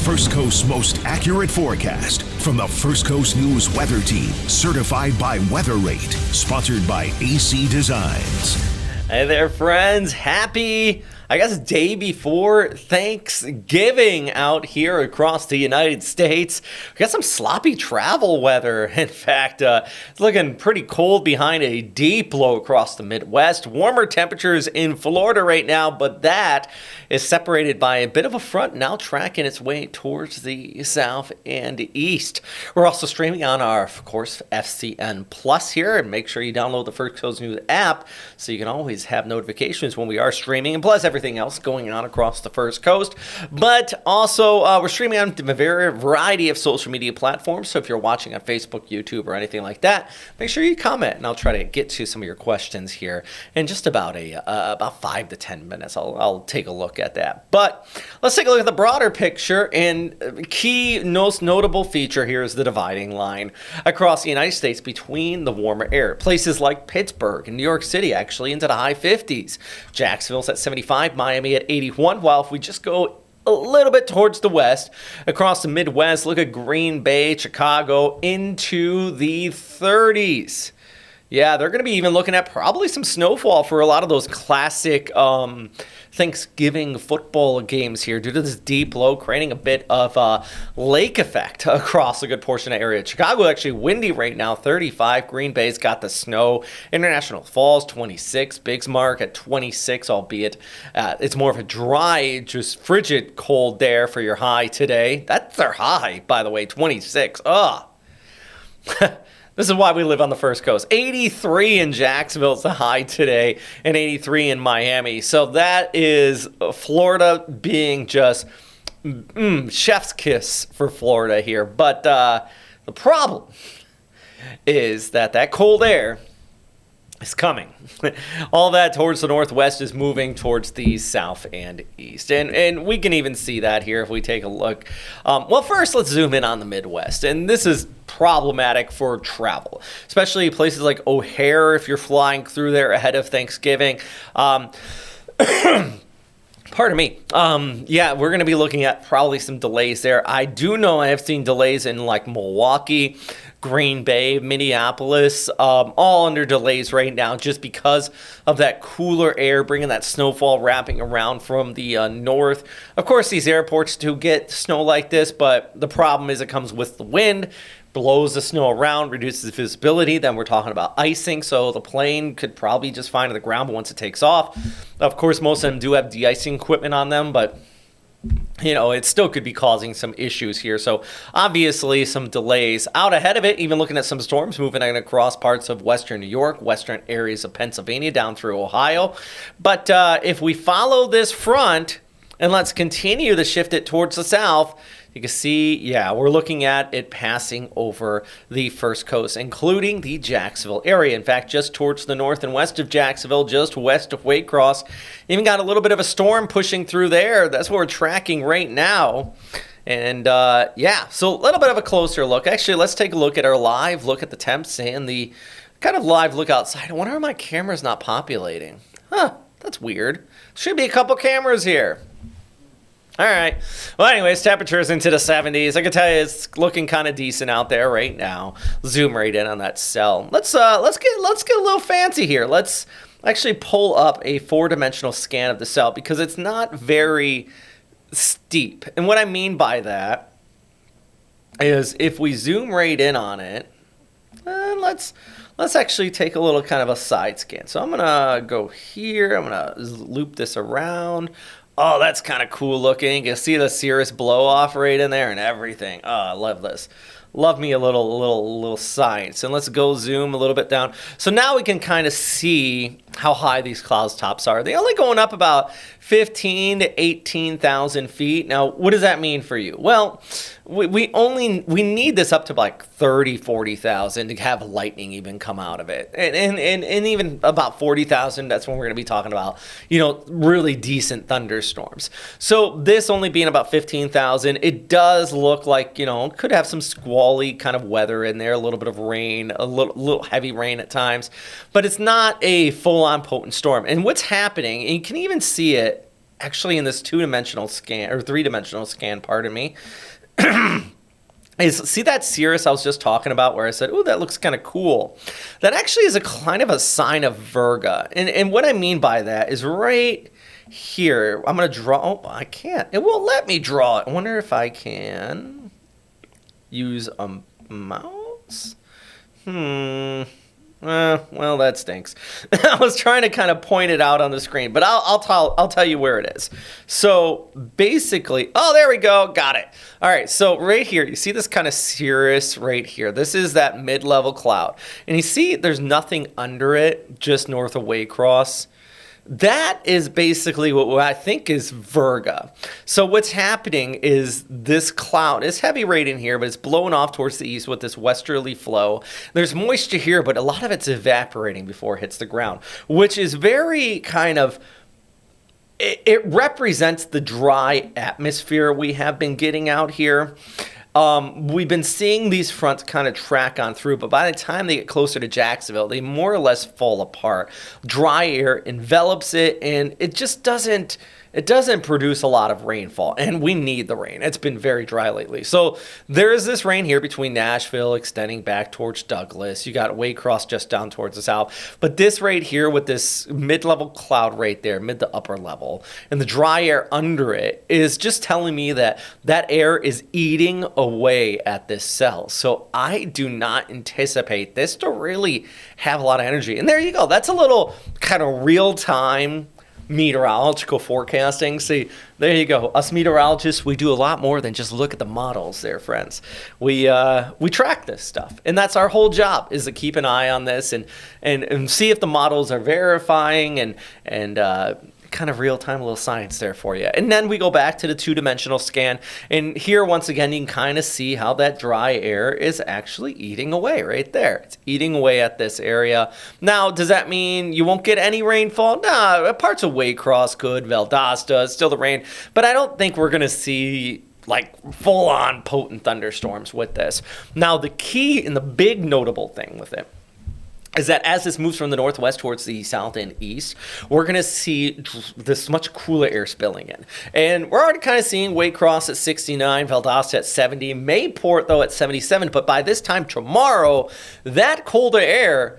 First Coast's most accurate forecast from the First Coast News Weather Team, certified by Weather Rate, sponsored by AC Designs. Hey there, friends. Happy, day before Thanksgiving out here across the United States. We got some sloppy travel weather. In fact, it's looking pretty cold behind a deep low across the Midwest. Warmer temperatures in Florida right now, but that is separated by a bit of a front now tracking its way towards the south and east. We're also streaming on our, of course, FCN Plus here, and make sure you download the First Coast News app so you can always have notifications when we are streaming, and plus everything else going on across the First Coast. But also, we're streaming on a variety of social media platforms, so if you're watching on Facebook, YouTube, or anything like that, make sure you comment, and I'll try to get to some of your questions here in just about about 5 to 10 minutes. I'll take a look at that. But let's take a look at the broader picture, and key, most notable feature here is the dividing line across the United States between the warmer air. Places like Pittsburgh and New York City actually into the high 50s. Jacksonville's at 75, Miami at 81, while if we just go a little bit towards the west, across the Midwest, look at Green Bay, Chicago, into the 30s. Yeah, they're going to be even looking at probably some snowfall for a lot of those classic Thanksgiving football games here due to this deep low, creating a bit of a lake effect across a good portion of the area. Chicago actually windy right now, 35. Green Bay's got the snow. International Falls, 26. Bismarck at 26, albeit it's more of a dry, just frigid cold there for your high today. That's their high, by the way, 26. Ugh. This is why we live on the First Coast. 83 in Jacksonville is the high today, and 83 in Miami. So that is Florida being just chef's kiss for Florida here. But the problem is that cold air is coming. All that towards the northwest is moving towards the south and east. And we can even see that here if we take a look. Well, first, let's zoom in on the Midwest. And this is problematic for travel, especially places like O'Hare if you're flying through there ahead of Thanksgiving. Pardon me. Yeah, we're going to be looking at probably some delays there. I do know I have seen delays in like Milwaukee, Green Bay, Minneapolis, all under delays right now just because of that cooler air bringing that snowfall wrapping around from the north. Of course, these airports do get snow like this, but the problem is it comes with the wind, blows the snow around, reduces visibility. Then we're talking about icing, so the plane could probably just find the ground once it takes off. Of course, most of them do have de-icing equipment on them, but it still could be causing some issues here. So obviously some delays out ahead of it, even looking at some storms moving across parts of western New York, western areas of Pennsylvania, down through Ohio. But if we follow this front and let's continue to shift it towards the south, you can see, yeah, we're looking at it passing over the First Coast, including the Jacksonville area. In fact, just towards the north and west of Jacksonville, just west of Waycross, even got a little bit of a storm pushing through there. That's what we're tracking right now. And yeah, so a little bit of a closer look. Actually, let's take a look at our live look at the temps and the kind of live look outside. I wonder why my camera's not populating. Huh, that's weird. Should be a couple cameras here. All right. Well, anyways, temperatures into the 70s. I can tell you it's looking kind of decent out there right now. Zoom right in on that cell. Let's get a little fancy here. Let's actually pull up a 4-dimensional scan of the cell because it's not very steep. And what I mean by that is if we zoom right in on it, let's actually take a little kind of a side scan. So I'm gonna go here. I'm gonna loop this around. Oh, that's kind of cool looking. You can see the Cirrus blow off right in there and everything. Oh, I love this. Love me a little science. And let's go zoom a little bit down. So now we can kind of see how high these cloud tops are. They're only going up about 15 to 18,000 feet. Now, what does that mean for you? Well, we need this up to like 30, 40,000 to have lightning even come out of it. And even about 40,000, that's when we're going to be talking about, really decent thunderstorms. So this only being about 15,000, it does look like, could have some squally kind of weather in there, a little bit of rain, a little heavy rain at times, but it's not a full-on potent storm. And what's happening, and you can even see it actually in this 2-dimensional scan, or 3-dimensional scan, pardon me, is see that cirrus I was just talking about where I said, oh, that looks kind of cool. That actually is a kind of a sign of Virga. And what I mean by that is right here. I'm going to draw. Oh, I can't. It won't let me draw it. I wonder if I can use a mouse. Well, that stinks. I was trying to kind of point it out on the screen, but I'll tell you where it is. So basically, oh, there we go. Got it. All right. So right here, you see this kind of cirrus right here. This is that mid-level cloud. And you see there's nothing under it, just north of Waycross. That is basically what I think is Virga. So what's happening is this cloud is heavy right in here, but it's blowing off towards the east with this westerly flow. There's moisture here, but a lot of it's evaporating before it hits the ground, which is very kind of, it represents the dry atmosphere we have been getting out here. We've been seeing these fronts kind of track on through, but by the time they get closer to Jacksonville, they more or less fall apart. Dry air envelops it, and it just doesn't produce a lot of rainfall, and we need the rain. It's been very dry lately. So there is this rain here between Nashville extending back towards Douglas. You got Waycross just down towards the south. But this right here with this mid-level cloud right there, mid to upper level, and the dry air under it is just telling me that that air is eating away at this cell. So I do not anticipate this to really have a lot of energy. And there you go. That's a little kind of real-time meteorological forecasting. See, there you go. Us meteorologists, we do a lot more than just look at the models there, friends. We track this stuff. And that's our whole job, is to keep an eye on this and see if the models are verifying and kind of real-time little science there for you. And then we go back to the 2-dimensional scan. And here, once again, you can kind of see how that dry air is actually eating away right there. It's eating away at this area. Now, does that mean you won't get any rainfall? Nah, parts of Waycross could, Valdosta, still the rain. But I don't think we're going to see like full-on potent thunderstorms with this. Now, the key and the big notable thing with it is that as this moves from the northwest towards the south and east, we're going to see this much cooler air spilling in. And we're already kind of seeing Waycross at 69, Valdosta at 70, Mayport, though, at 77. But by this time tomorrow, that colder air,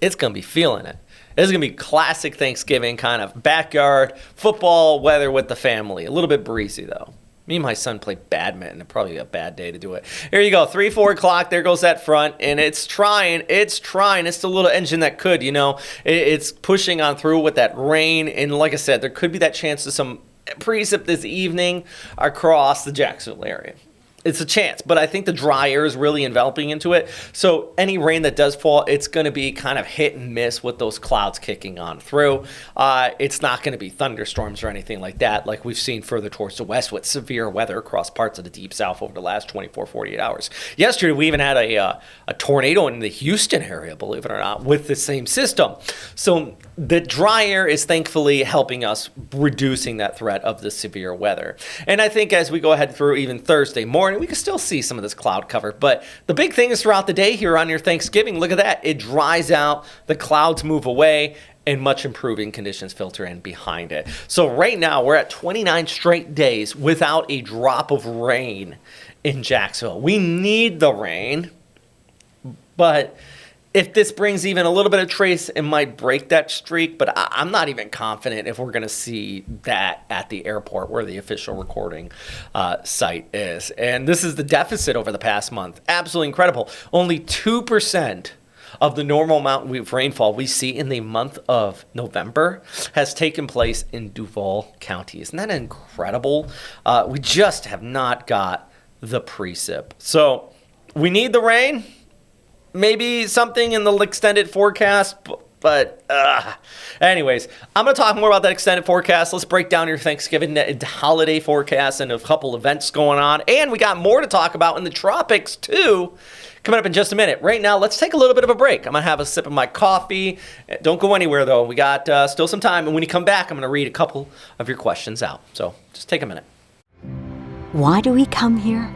it's going to be feeling it. This is going to be classic Thanksgiving kind of backyard football weather with the family. A little bit breezy, though. Me and my son play badminton. It's probably a bad day to do it. Here you go, 3, 4 o'clock. There goes that front, and it's trying. It's the little engine that could, It's pushing on through with that rain, and like I said, there could be that chance of some precip this evening across the Jacksonville area. It's a chance, but I think the dry air is really enveloping into it. So any rain that does fall, it's going to be kind of hit and miss with those clouds kicking on through. It's not going to be thunderstorms or anything like that, like we've seen further towards the west with severe weather across parts of the deep south over the last 24, 48 hours. Yesterday, we even had a tornado in the Houston area, believe it or not, with the same system. So the dry air is thankfully helping us reducing that threat of the severe weather. And I think as we go ahead through even Thursday morning, we can still see some of this cloud cover. But the big thing is throughout the day here on your Thanksgiving, look at that. It dries out, the clouds move away, and much improving conditions filter in behind it. So right now, we're at 29 straight days without a drop of rain in Jacksonville. We need the rain, but if this brings even a little bit of trace, it might break that streak, but I'm not even confident if we're going to see that at the airport where the official recording site is. And this is the deficit over the past month. Absolutely incredible. Only 2% of the normal amount of rainfall we see in the month of November has taken place in Duval County. Isn't that incredible? We just have not got the precip. So we need the rain. Maybe something in the extended forecast, but anyways, I'm going to talk more about that extended forecast. Let's break down your Thanksgiving holiday forecast and a couple events going on. And we got more to talk about in the tropics, too, coming up in just a minute. Right now, let's take a little bit of a break. I'm going to have a sip of my coffee. Don't go anywhere, though. We got still some time. And when you come back, I'm going to read a couple of your questions out. So just take a minute. Why do we come here?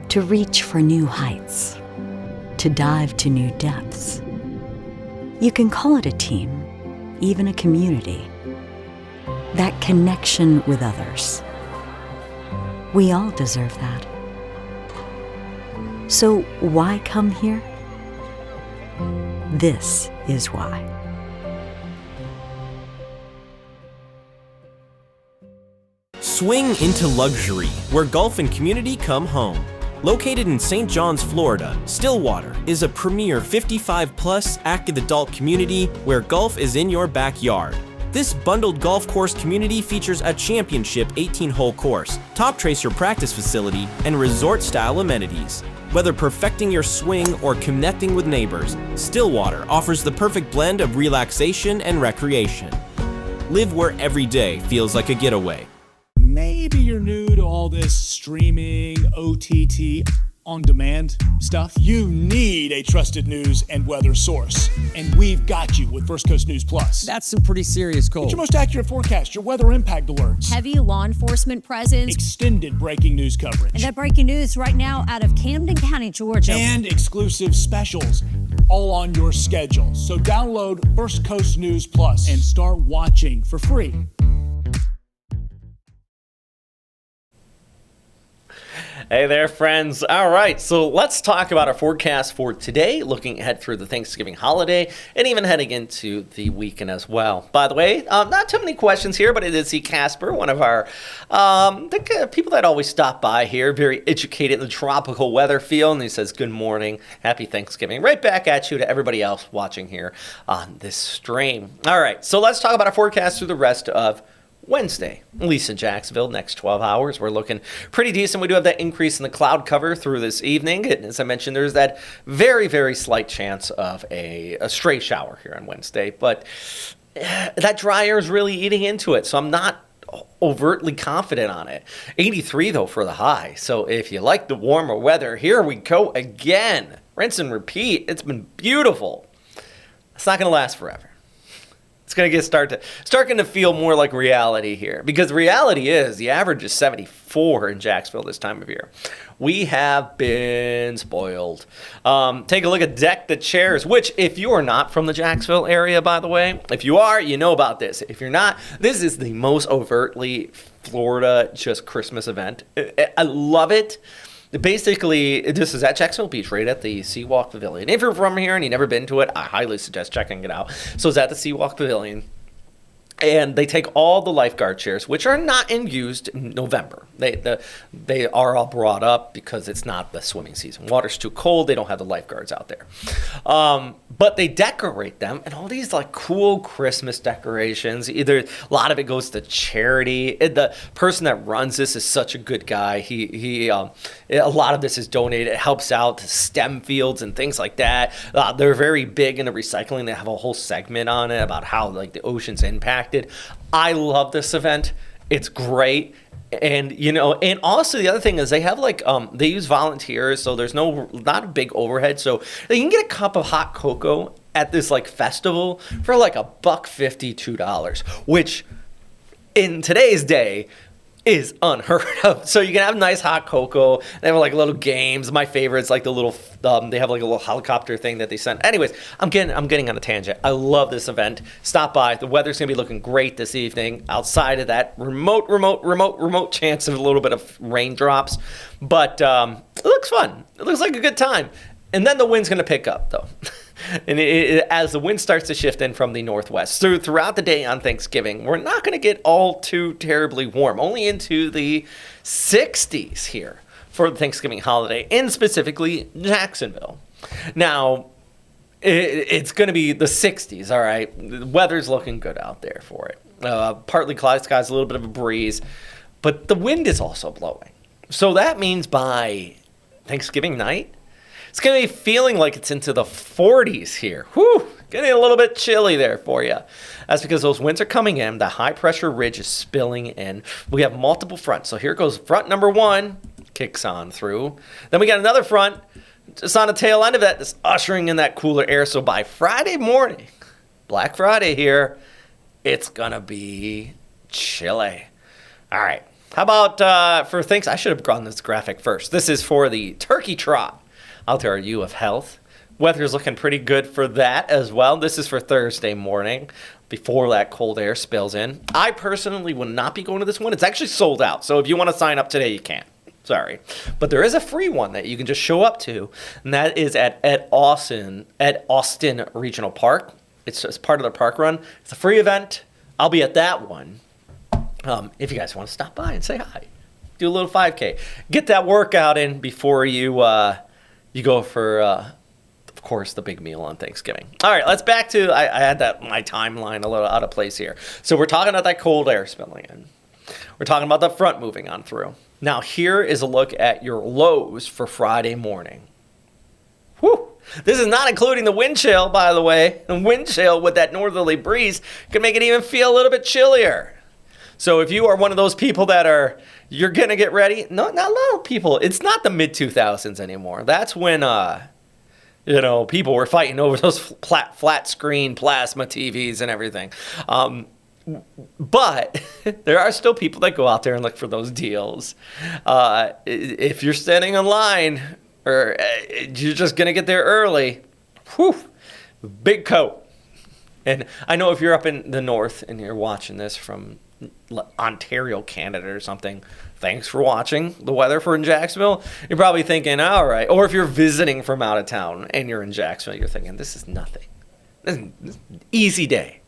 To reach for new heights, to dive to new depths. You can call it a team, even a community, that connection with others. We all deserve that. So why come here? This is why. Swing into luxury, where golf and community come home. Located in St. John's, Florida, Stillwater is a premier 55-plus active adult community where golf is in your backyard. This bundled golf course community features a championship 18-hole course, top tracer practice facility, and resort-style amenities. Whether perfecting your swing or connecting with neighbors, Stillwater offers the perfect blend of relaxation and recreation. Live where every day feels like a getaway. Maybe you're new to all this streaming, OTT, on-demand stuff. You need a trusted news and weather source, and we've got you with First Coast News Plus. That's some pretty serious cold. It's your most accurate forecast, your weather impact alerts, heavy law enforcement presence, extended breaking news coverage, and that breaking news right now out of Camden County, Georgia, and exclusive specials, all on your schedule. So download First Coast News Plus and start watching for free. Hey there, friends. All right, so let's talk about our forecast for today, looking ahead through the Thanksgiving holiday and even heading into the weekend as well. By the way, not too many questions here, but I did see Casper, one of our people that always stop by here, very educated in the tropical weather field, and he says, good morning, happy Thanksgiving. Right back at you to everybody else watching here on this stream. All right, so let's talk about our forecast through the rest of Wednesday, at least in Jacksonville, next 12 hours. We're looking pretty decent. We do have that increase in the cloud cover through this evening. And as I mentioned, there's that very, very slight chance of a stray shower here on Wednesday. But that dry air is really eating into it, so I'm not overtly confident on it. 83, though, for the high. So if you like the warmer weather, here we go again. Rinse and repeat. It's been beautiful. It's not going to last forever. It's going to starting to feel more like reality here, because the reality is the average is 74 in Jacksonville this time of year. We have been spoiled. Take a look at Deck the Chairs, which if you are not from the Jacksonville area, by the way, if you are, you know about this. If you're not, this is the most overtly Florida just Christmas event. I love it. Basically, this is at Jacksonville Beach, right at the Seawalk Pavilion. If you're from here and you've never been to it, I highly suggest checking it out. So it's at the Seawalk Pavilion. And they take all the lifeguard chairs, which are not in used in November. They are all brought up because it's not the swimming season. Water's too cold. They don't have the lifeguards out there. But they decorate them and all these like cool Christmas decorations. Either a lot of it goes to charity. The person that runs this is such a good guy. A lot of this is donated. It helps out to STEM fields and things like that. They're very big into recycling. They have a whole segment on it about how like the ocean's impacted. I love this event. It's great. And, and also the other thing is they have they use volunteers, so there's not a big overhead. So they can get a cup of hot cocoa at this festival for $1.50, $2, which in today's day is unheard of. So you can have nice hot cocoa. They have little games. My favorite's the little, they have a little helicopter thing that they send. Anyways, I'm getting on a tangent. I love this event. Stop by. The weather's gonna be looking great this evening. Outside of that remote chance of a little bit of raindrops, but it looks fun. It looks like a good time. And then the wind's gonna pick up though. And as the wind starts to shift in from the northwest throughout the day on Thanksgiving, we're not going to get all too terribly warm, only into the 60s here for the Thanksgiving holiday, and specifically Jacksonville. Now, it's going to be the 60s, all right? The weather's looking good out there for it. Partly cloudy skies, a little bit of a breeze, but the wind is also blowing. So that means by Thanksgiving night, it's going to be feeling like it's into the 40s here. Whew, getting a little bit chilly there for you. That's because those winds are coming in. The high pressure ridge is spilling in. We have multiple fronts. So here goes front number one, kicks on through. Then we got another front just on the tail end of that, that's ushering in that cooler air. So by Friday morning, Black Friday here, it's going to be chilly. All right. How about for things? I should have gone this graphic first. This is for the turkey trot out there at U of Health. Weather's looking pretty good for that as well. This is for Thursday morning. before that cold air spills in. I personally will not be going to this one. It's actually sold out. So if you want to sign up today, you can. Sorry. But there is a free one that you can just show up to, and that is at Austin Regional Park. It's just part of the park run. It's a free event. I'll be at that one. If you guys want to stop by and say hi, do a little 5K. Get that workout in before you go for, of course, the big meal on Thanksgiving. All right, let's back to, I had my timeline a little out of place here. So we're talking about that cold air spilling in. We're talking about the front moving on through. Now, here is a look at your lows for Friday morning. Whew. This is not including the wind chill, by the way. The wind chill with that northerly breeze can make it even feel a little bit chillier. So if you are one of those people you're going to get ready. No, not a lot of people. It's not the mid-2000s anymore. That's when, people were fighting over those flat screen plasma TVs and everything. But there are still people that go out there and look for those deals. If you're standing in line or you're just going to get there early, big coat. And I know if you're up in the north and you're watching this from Ontario, Canada or something, thanks for watching the weather for in Jacksonville. You're probably thinking, all right. Or if you're visiting from out of town and you're in Jacksonville, you're thinking, this is nothing. This is an easy day.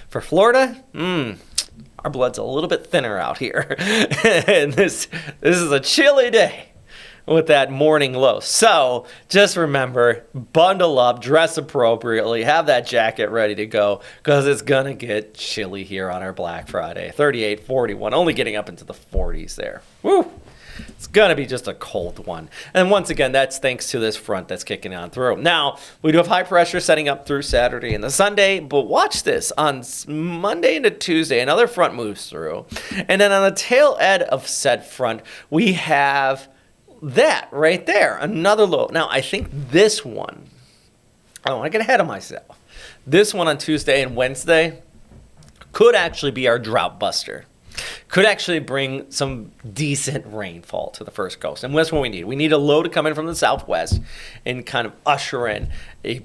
For Florida, our blood's a little bit thinner out here. And this is a chilly day with that morning low. So just remember, bundle up, dress appropriately, have that jacket ready to go because it's going to get chilly here on our Black Friday. 38, 41, only getting up into the 40s there. Woo! It's going to be just a cold one. And once again, that's thanks to this front that's kicking on through. Now, we do have high pressure setting up through Saturday and the Sunday, but watch this. On Monday into Tuesday, another front moves through. And then on the tail end of said front, we have that right there, another low. Now, I think this one, I don't want to get ahead of myself. This one on Tuesday and Wednesday could actually be our drought buster. Could actually bring some decent rainfall to the First Coast. And that's what we need. We need a low to come in from the southwest and kind of usher in a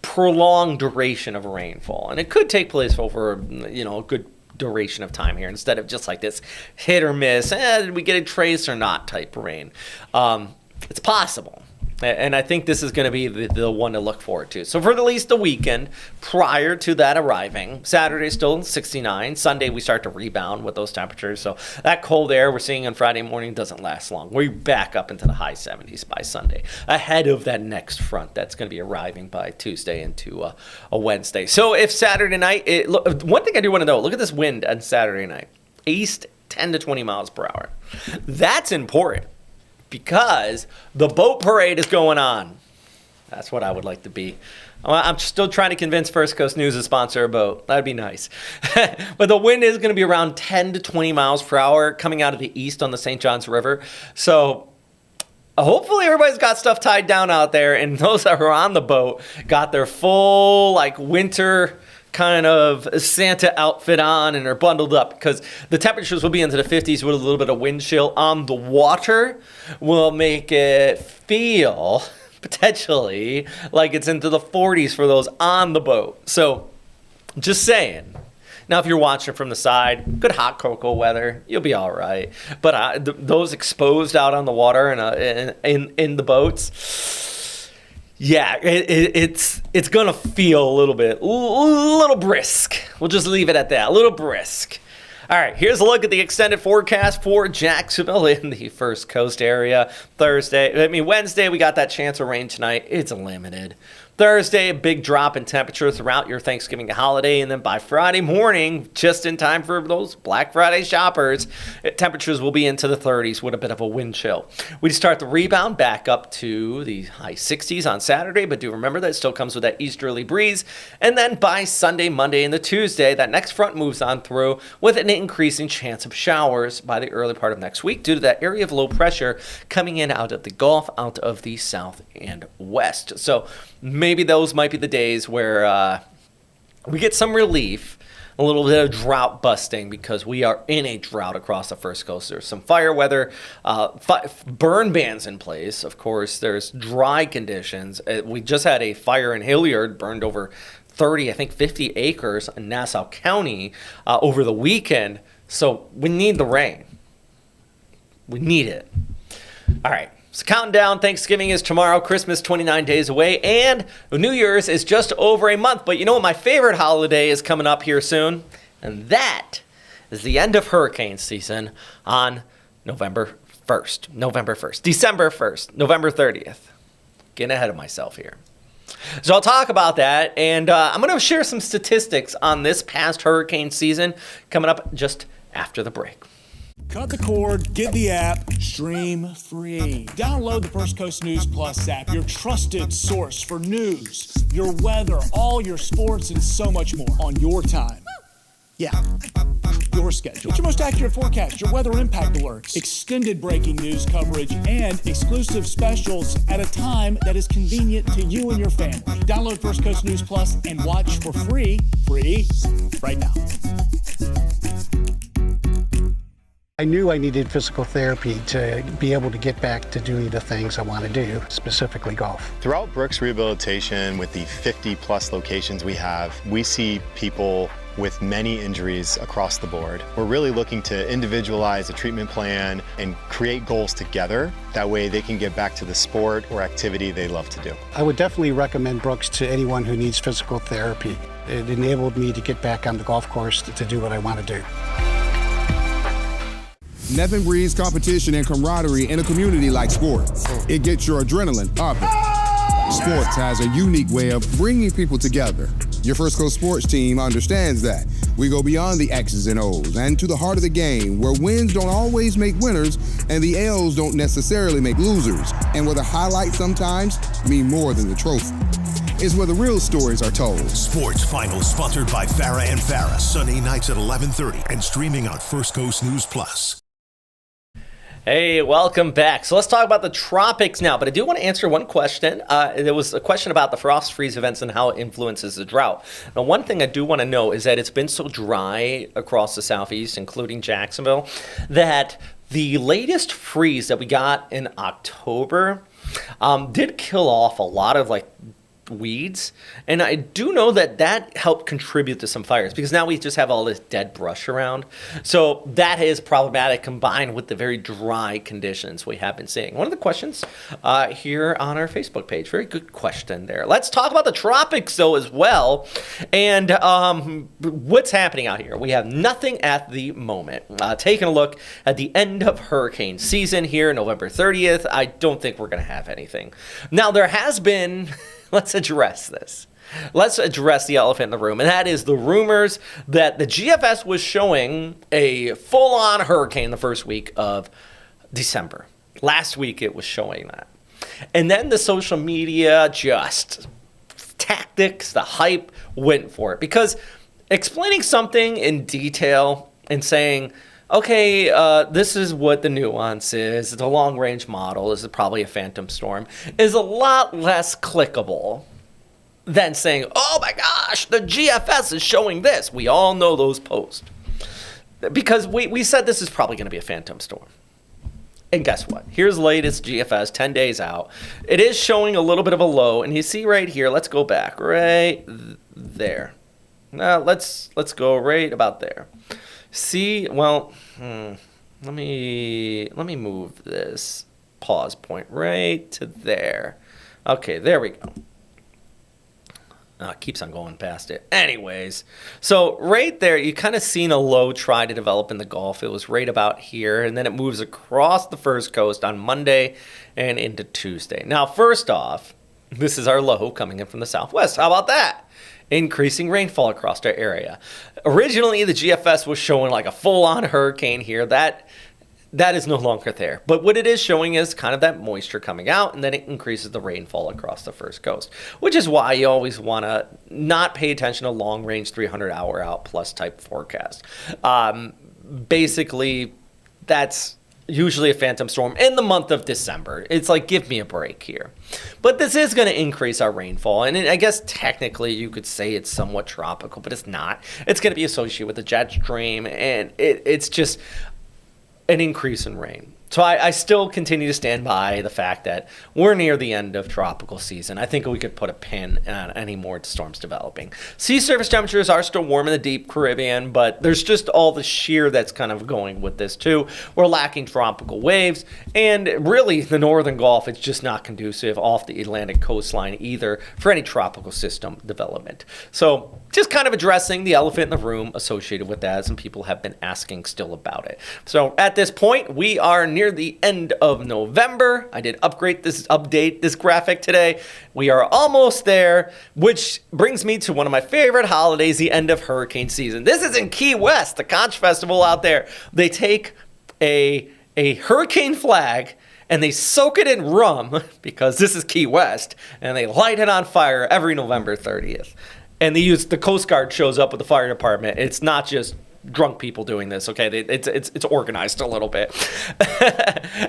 prolonged duration of rainfall. And it could take place over, a good duration of time here instead of just like this hit or miss, did we get a trace or not type rain. It's possible. And I think this is going to be the one to look forward to. So for at least the weekend prior to that arriving, Saturday still 69. Sunday we start to rebound with those temperatures. So that cold air we're seeing on Friday morning doesn't last long. We're back up into the high 70s by Sunday, ahead of that next front that's going to be arriving by Tuesday into a Wednesday. So if Saturday night, one thing I do want to know, look at this wind on Saturday night. East 10 to 20 miles per hour. That's important. Because the boat parade is going on. That's what I would like to be. I'm still trying to convince First Coast News to sponsor a boat. That'd be nice. But the wind is going to be around 10 to 20 miles per hour coming out of the east on the St. Johns River. So hopefully everybody's got stuff tied down out there. And those that are on the boat got their full winter kind of Santa outfit on and are bundled up because the temperatures will be into the 50s with a little bit of wind chill on the water will make it feel potentially like it's into the 40s for those on the boat. So just saying. Now, if you're watching from the side, good hot cocoa weather, you'll be all right. But those exposed out on the water and in the boats, yeah, it's going to feel a little brisk. We'll just leave it at that, a little brisk. All right, here's a look at the extended forecast for Jacksonville in the First Coast area. Wednesday, we got that chance of rain tonight. It's limited. Thursday, a big drop in temperature throughout your Thanksgiving holiday. And then by Friday morning, just in time for those Black Friday shoppers, temperatures will be into the 30s with a bit of a wind chill. We start the rebound back up to the high 60s on Saturday, but do remember that it still comes with that easterly breeze. And then by Sunday, Monday, and the Tuesday, that next front moves on through with an increasing chance of showers by the early part of next week due to that area of low pressure coming in out of the Gulf, out of the south and west. So maybe those might be the days where we get some relief, a little bit of drought busting because we are in a drought across the First Coast. There's some fire weather, burn bans in place. Of course, there's dry conditions. We just had a fire in Hilliard, burned over 30, I think 50 acres in Nassau County over the weekend. So we need the rain. We need it. All right. So counting down, Thanksgiving is tomorrow, Christmas 29 days away, and New Year's is just over a month. But you know what? My favorite holiday is coming up here soon, and that is the end of hurricane season on December 1st, November 30th. Getting ahead of myself here. So I'll talk about that, and I'm going to share some statistics on this past hurricane season coming up just after the break. Cut the cord, get the app, stream free. Download the First Coast News Plus app, your trusted source for news, your weather, all your sports, and so much more on your time. Yeah, your schedule. It's your most accurate forecast, your weather impact alerts, extended breaking news coverage, and exclusive specials at a time that is convenient to you and your family. Download First Coast News Plus and watch for free right now. I knew I needed physical therapy to be able to get back to doing the things I want to do, specifically golf. Throughout Brooks Rehabilitation, with the 50+ locations we have, we see people with many injuries across the board. We're really looking to individualize a treatment plan and create goals together. That way they can get back to the sport or activity they love to do. I would definitely recommend Brooks to anyone who needs physical therapy. It enabled me to get back on the golf course to do what I want to do. Nothing breeds competition and camaraderie in a community like sports. It gets your adrenaline pumping. Sports has a unique way of bringing people together. Your First Coast Sports team understands that. We go beyond the X's and O's and to the heart of the game, where wins don't always make winners and the L's don't necessarily make losers, and where the highlights sometimes mean more than the trophy. It's where the real stories are told. Sports Finals sponsored by Farah and Farah, Sunday nights at 11:30 and streaming on First Coast News Plus. Hey, welcome back. So let's talk about the tropics now, but I do want to answer one question. There was a question about the frost freeze events and how it influences the drought. Now, one thing I do want to know is that it's been so dry across the southeast, including Jacksonville, that the latest freeze that we got in October did kill off a lot of weeds, and I do know that helped contribute to some fires, because now we just have all this dead brush around. So that is problematic, combined with the very dry conditions we have been seeing. One of the questions here on our Facebook page, very good question there. Let's talk about the tropics though as well, and what's happening out here. We have nothing at the moment. Taking a look at the end of hurricane season here, November 30th, I don't think we're going to have anything. Now there has been let's address this. Let's address the elephant in the room, and that is the rumors that the GFS was showing a full-on hurricane the first week of December. Last week it was showing that. And then the social media tactics, the hype went for it. Because explaining something in detail and saying, okay, this is what the nuance is. It's a long-range model. This is probably a phantom storm. Is a lot less clickable than saying, oh my gosh, the GFS is showing this. We all know those posts. Because we said this is probably going to be a phantom storm. And guess what? Here's the latest GFS, 10 days out. It is showing a little bit of a low. And you see right here, let's go back right there. Now, let's go right about there. See, well, let me move this pause point right to there. Okay, there we go. It keeps on going past it. Anyways, so right there, you kind of seen a low try to develop in the Gulf. It was right about here, and then it moves across the First Coast on Monday and into Tuesday. Now, first off, this is our low coming in from the southwest. How about that? Increasing rainfall across our area. Originally, the GFS was showing like a full-on hurricane here. That is no longer there. But what it is showing is kind of that moisture coming out, and then it increases the rainfall across the First Coast, which is why you always want to not pay attention to long-range 300-hour out plus type forecast. Basically, that's usually a phantom storm in the month of December. It's like, give me a break here. But this is going to increase our rainfall. And I guess technically you could say it's somewhat tropical, but it's not. It's going to be associated with the jet stream, and it's just an increase in rain. So I still continue to stand by the fact that we're near the end of tropical season. I think we could put a pin on any more storms developing. Sea surface temperatures are still warm in the deep Caribbean, but there's just all the shear that's kind of going with this too. We're lacking tropical waves, and really the northern Gulf, it's just not conducive off the Atlantic coastline either for any tropical system development. So just kind of addressing the elephant in the room associated with that, and people have been asking still about it. So at this point, we are near the end of November. I did update this graphic today. We are almost there, which brings me to one of my favorite holidays, the end of hurricane season. This is in Key West, the Conch Festival out there. They take a hurricane flag and they soak it in rum, because this is Key West, and they light it on fire every November 30th. And the Coast Guard shows up with the fire department. It's not just drunk people doing this, okay? It's organized a little bit.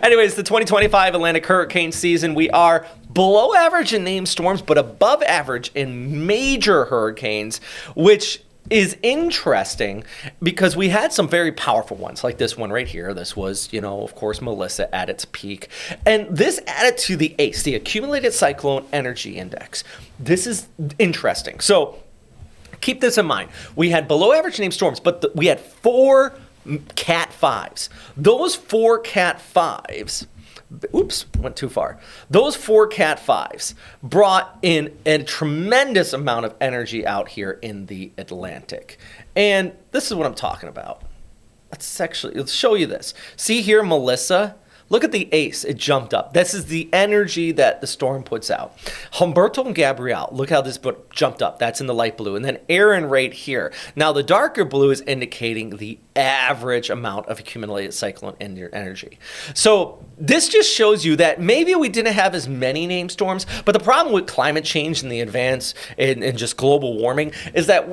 Anyways, the 2025 Atlantic hurricane season, we are below average in named storms, but above average in major hurricanes, which is interesting because we had some very powerful ones, like this one right here. This was, of course, Melissa at its peak. And this added to the ACE, the Accumulated Cyclone Energy Index. This is interesting. So keep this in mind. We had below average named storms, but we had 4 Cat 5s. Those 4 Cat 5s, went too far. Those 4 Cat 5s brought in a tremendous amount of energy out here in the Atlantic. And this is what I'm talking about. Let's show you this. See here, Melissa? Look at the ACE. It jumped up. This is the energy that the storm puts out. Humberto and Gabrielle, look how this jumped up. That's in the light blue. And then Aaron right here. Now, the darker blue is indicating the average amount of accumulated cyclone energy. So this just shows you that maybe we didn't have as many named storms, but the problem with climate change and the advance and just global warming is that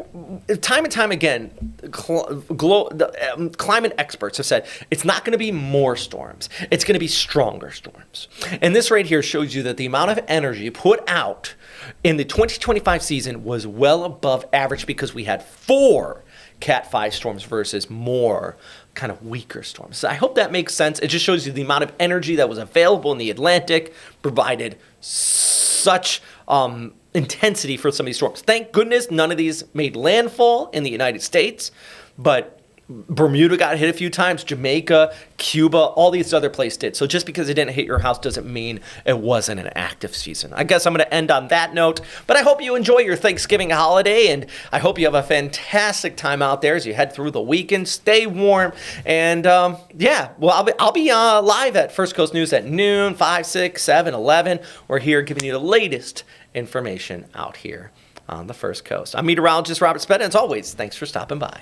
time and time again, climate experts have said it's not going to be more storms. It's going to be stronger storms. And this right here shows you that the amount of energy put out in the 2025 season was well above average because we had 4 Cat 5 storms versus more kind of weaker storms. So I hope that makes sense. It just shows you the amount of energy that was available in the Atlantic provided such intensity for some of these storms. Thank goodness none of these made landfall in the United States, but Bermuda got hit a few times, Jamaica, Cuba, all these other places did. So just because it didn't hit your house doesn't mean it wasn't an active season. I guess I'm going to end on that note, but I hope you enjoy your Thanksgiving holiday, and I hope you have a fantastic time out there as you head through the weekend. Stay warm, and I'll be live at First Coast News at noon, 5, 6, 7, 11. We're here giving you the latest information out here on the First Coast. I'm meteorologist Robert Speta, and as always, thanks for stopping by.